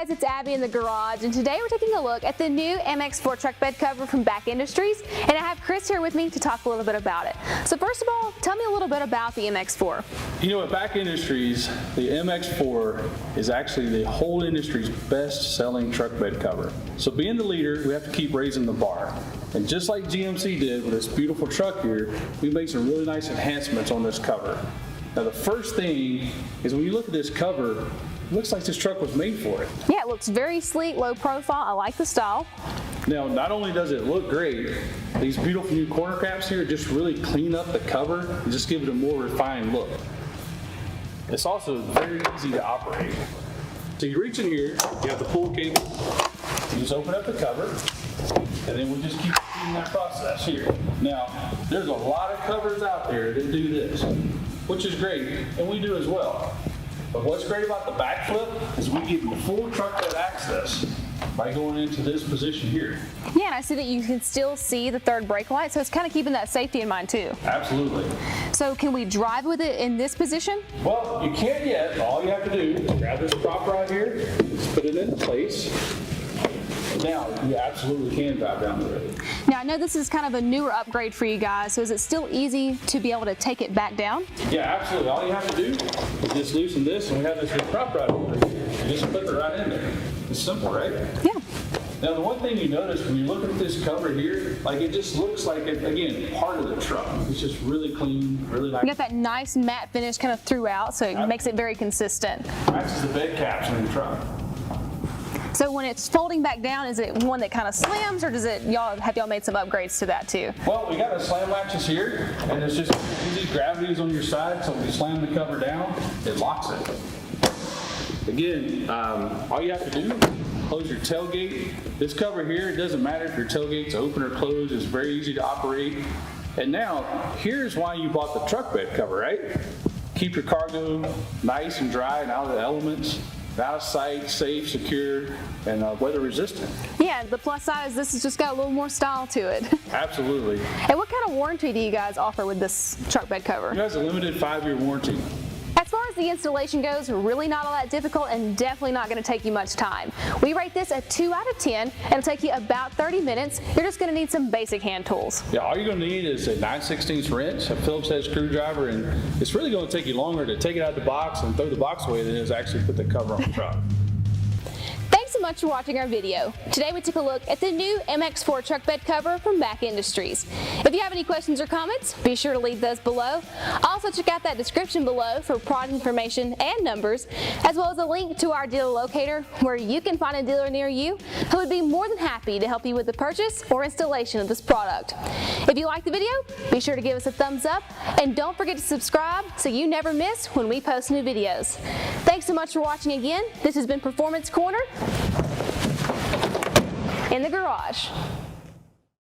guys, it's Abby in the garage, and today we're taking a look at the new MX4 truck bed cover from BAK Industries, and I have Chris here with me to talk a little bit about it. So first of all, tell me a little bit about the MX4. You know, at BAK Industries, the MX4 is actually the whole industry's best-selling truck bed cover. So being the leader, we have to keep raising the bar. And just like GMC did with this beautiful truck here, we made some really nice enhancements on this cover. Now the first thing is when you look at this cover, it looks like this truck was made for it. Yeah, it looks very sleek, low profile. I like the style. Now, not only does it look great, these beautiful new corner caps here just really clean up the cover and just give it a more refined look. It's also very easy to operate. So you reach in here, you have the pull cable, you just open up the cover, and then we'll just keep repeating that process here. Now, there's a lot of covers out there that do this, which is great, and we do as well. But what's great about the BAKFlip is we give you full truck bed access by going into this position here. Yeah, and I see that you can still see the third brake light, so it's kind of keeping that safety in mind too. Absolutely. So can we drive with it in this position? Well, you can't yet. All you have to do is grab this prop right here, just put it into place. Now, you absolutely can drive down the road. Now, I know this is kind of a newer upgrade for you guys, so is it still easy to be able to take it back down? Yeah, absolutely. All you have to do is just loosen this, and we have this here prop right over here. You just put it right in there. It's simple, right? Yeah. Now, the one thing you notice when you look at this cover here, like it just looks like it, again, part of the truck. It's just really clean, really nice. You got that nice matte finish kind of throughout, so it makes it very consistent. Matches the bed caps on the truck. So when it's folding back down, is it one that kind of slams, or does it have y'all made some upgrades to that too? Well, we got the slam latches here, and it's just easy. Gravity is on your side, so when you slam the cover down, it locks it. Again, all you have to do, close your tailgate. This cover here, it doesn't matter if your tailgate's open or closed. It's very easy to operate. And now, here's why you bought the truck bed cover, right? Keep your cargo nice and dry and out of the elements. Out of sight, safe, secure, and weather resistant. Yeah, the plus side is this has just got a little more style to it. Absolutely. And what kind of warranty do you guys offer with this truck bed cover? It has a limited 5-year warranty. As far as the installation goes, really not all that difficult and definitely not going to take you much time. We rate this a 2 out of 10. It'll take you about 30 minutes. You're just going to need some basic hand tools. Yeah, all you're going to need is a 9/16 wrench, a Phillips head screwdriver, and it's really going to take you longer to take it out of the box and throw the box away than it is actually put the cover on the truck. Thanks so much for watching our video. Today we took a look at the new MX4 truck bed cover from BAK Industries. If you have any questions or comments, be sure to leave those below. Also check out that description below for product information and numbers, as well as a link to our dealer locator where you can find a dealer near you who would be more than happy to help you with the purchase or installation of this product. If you like the video, be sure to give us a thumbs up and don't forget to subscribe so you never miss when we post new videos. Thanks so much for watching again. This has been Performance Corner in the garage.